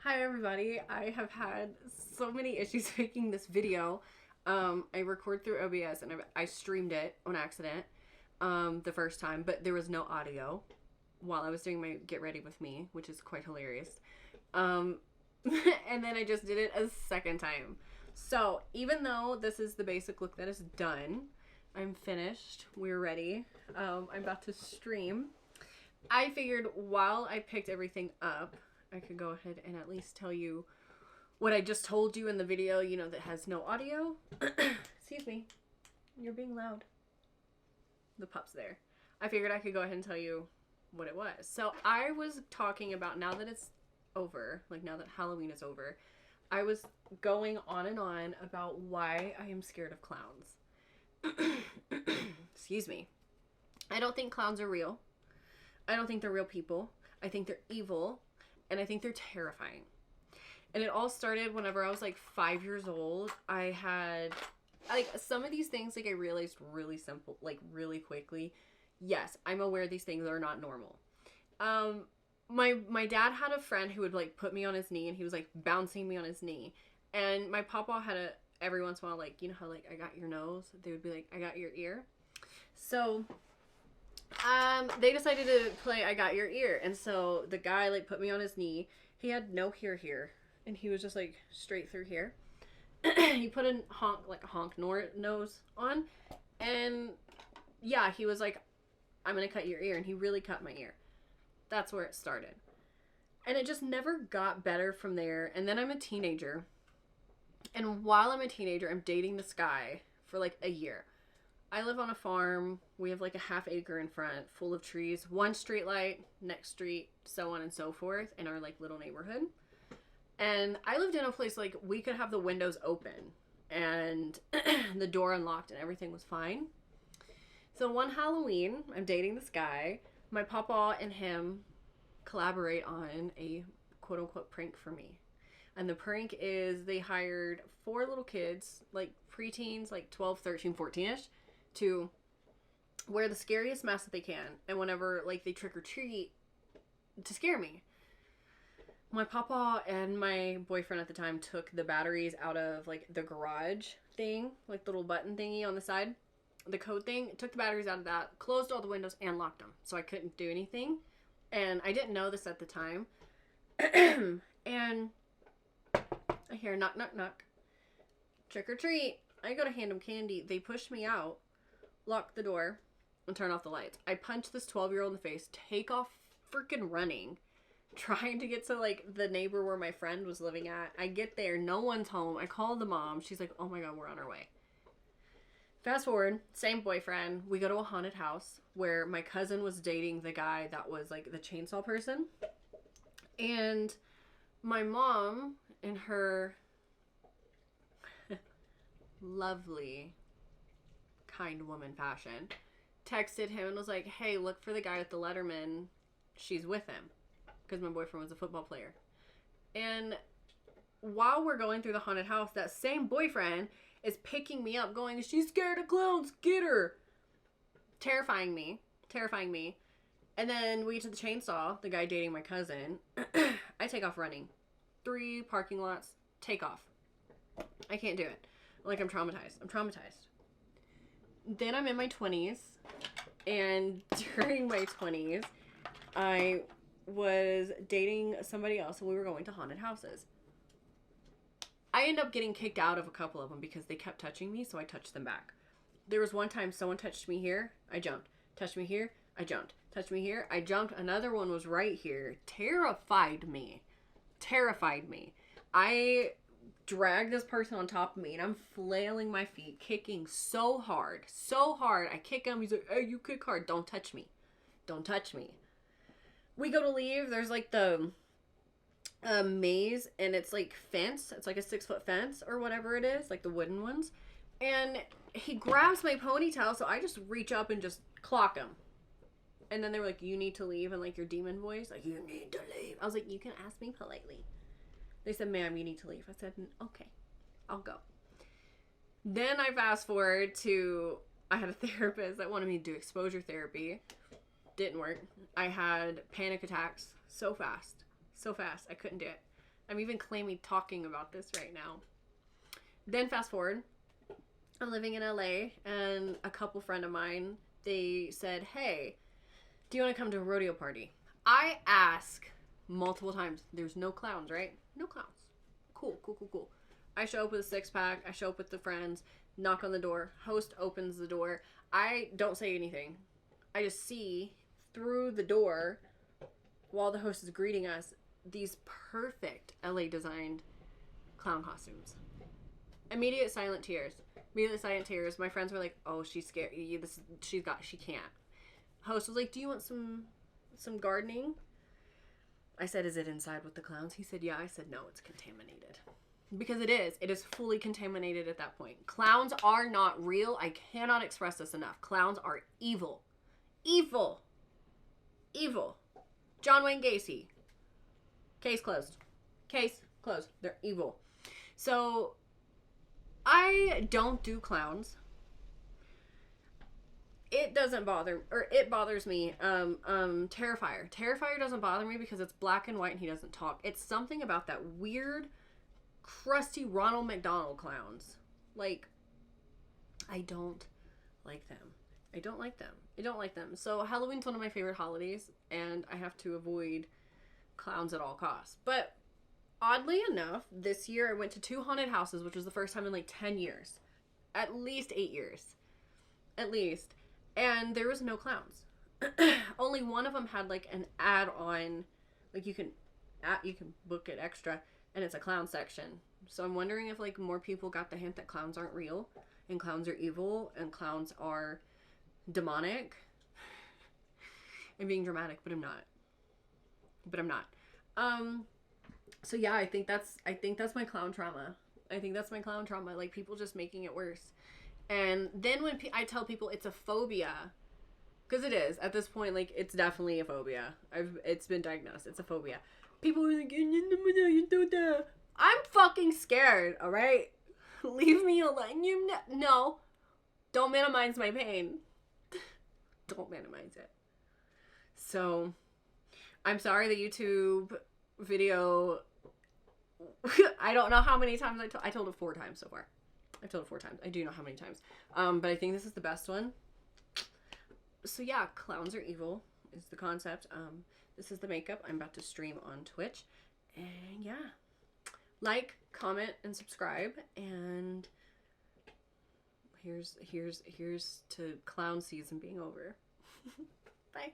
Hi everybody, I have had so many issues making this video. I record through OBS and I streamed it on accident the first time, but there was no audio while I was doing my get ready with me, which is quite hilarious. Um, and then I just did it a second time. So even though this is the basic look that is done, I'm finished, we're ready. I'm about to stream. I figured while I picked everything up, I could go ahead and at least tell you what I just told you in the video, that has no audio. Excuse me. You're being loud. The pup's there. I figured I could go ahead and tell you what it was. So I was talking about, now that it's over, like now that Halloween is over, I was going on and on about why I am scared of clowns. Excuse me. I don't think clowns are real. I don't think they're real people. I think they're evil. And I think they're terrifying. And it all started whenever I was like 5 years old. I had like some of these things, like I realized really simple, like really quickly. Yes, I'm aware these things are not normal. My dad had a friend who would like put me on his knee and he was like bouncing me on his knee. And my papa had every once in a while, like, you know how like I got your nose? They would be like, I got your ear. So they decided to play I Got Your Ear. And so the guy, like, put me on his knee. He had no hair here. And he was just, like, straight through here. He put a honk nose on. And, yeah, he was like, I'm gonna cut your ear. And he really cut my ear. That's where it started. And it just never got better from there. And then I'm a teenager. And while I'm a teenager, I'm dating this guy for, like, a year. I live on a farm. We have like a half acre in front full of trees, one street light, next street, so on and so forth in our like little neighborhood. And I lived in a place like we could have the windows open and the door unlocked and everything was fine. So one Halloween, I'm dating this guy. My papa and him collaborate on a quote unquote prank for me. And the prank is they hired 4 little kids, like preteens, like 12, 13, 14-ish, to wear the scariest mask that they can. And whenever, like, they trick or treat, to scare me. My papa and my boyfriend at the time took the batteries out of, like, the garage thing, like, the little button thingy on the side, the code thing, took the batteries out of that, closed all the windows, and locked them. So I couldn't do anything. And I didn't know this at the time. And I hear knock, knock, knock. Trick or treat. I go to hand them candy. They push me out, lock the door, and turn off the lights. I punch this 12-year-old in the face, take off freaking running, trying to get to, like, the neighbor where my friend was living at. I get there. No one's home. I call the mom. She's like, oh my God, we're on our way. Fast forward, same boyfriend. We go to a haunted house where my cousin was dating the guy that was, like, the chainsaw person. And my mom, in her lovely, kind woman fashion, texted him and was like, hey, look for the guy with the Letterman. She's with him. Because my boyfriend was a football player. And while we're going through the haunted house, that same boyfriend is picking me up going, she's scared of clowns, get her. Terrifying me. And then we get to the chainsaw, the guy dating my cousin. I take off running. 3 parking lots, take off. I can't do it. Like, I'm traumatized. Then I'm in my 20s, and during my 20s, I was dating somebody else, and we were going to haunted houses. I ended up getting kicked out of a couple of them because they kept touching me, so I touched them back. There was one time someone touched me here, I jumped. Touched me here, I jumped. Touched me here, I jumped. Another one was right here. Terrified me. I dragged this person on top of me and I'm flailing my feet, kicking so hard. I kick him. He's like, hey, you kick hard. Don't touch me. We go to leave. There's like the maze and it's like fence. It's like a 6-foot fence or whatever it is, like the wooden ones. And he grabs my ponytail, so I just reach up and just clock him. And then they were like, you need to leave, in like your demon voice. Like, you need to leave. I was like, you can ask me politely. They said, ma'am, you need to leave. I said, okay, I'll go. Then I fast forward to, I had a therapist that wanted me to do exposure therapy. Didn't work. I had panic attacks so fast. I couldn't do it. I'm even claiming talking about this right now. Then fast forward, I'm living in LA, and a couple friend of mine, they said, hey, do you want to come to a rodeo party? I ask multiple times. There's no clowns, right? No clowns. Cool. I show up with a 6-pack. I show up with the friends. Knock on the door. Host opens the door. I don't say anything. I just see through the door, while the host is greeting us, these perfect LA designed clown costumes. Immediate silent tears. My friends were like, oh, she's scared. She can't. Host was like, do you want some gardening? I said, is it inside with the clowns? He said, yeah. I said, no, it's contaminated. Because it is. It is fully contaminated at that point. Clowns are not real. I cannot express this enough. Clowns are evil. Evil. John Wayne Gacy. Case closed. They're evil. So, I don't do clowns. It bothers me. Terrifier. Terrifier doesn't bother me because it's black and white and he doesn't talk. It's something about that weird, crusty Ronald McDonald clowns. Like, I don't like them. So Halloween's one of my favorite holidays, and I have to avoid clowns at all costs. But oddly enough, this year I went to 2 haunted houses, which was the first time in like 10 years. At least 8 years. At least. And there was no clowns. Only one of them had like an add-on, like you can book it extra, and it's a clown section. So I'm wondering if like more people got the hint that clowns aren't real, and clowns are evil, and clowns are demonic. I'm being dramatic, but I'm not. So yeah, I think that's my clown trauma. Like people just making it worse. And then when I tell people it's a phobia, because it is at this point, like it's definitely a phobia. It's been diagnosed. It's a phobia. People are like, I'm fucking scared. All right, leave me alone. No, don't minimize my pain. Don't minimize it. So, I'm sorry the YouTube video. I don't know how many times I told it 4 times so far. I've told it 4 times. I do know how many times. But I think this is the best one. So yeah, clowns are evil is the concept. This is the makeup. I'm about to stream on Twitch. And yeah. Like, comment, and subscribe. And here's to clown season being over. Bye.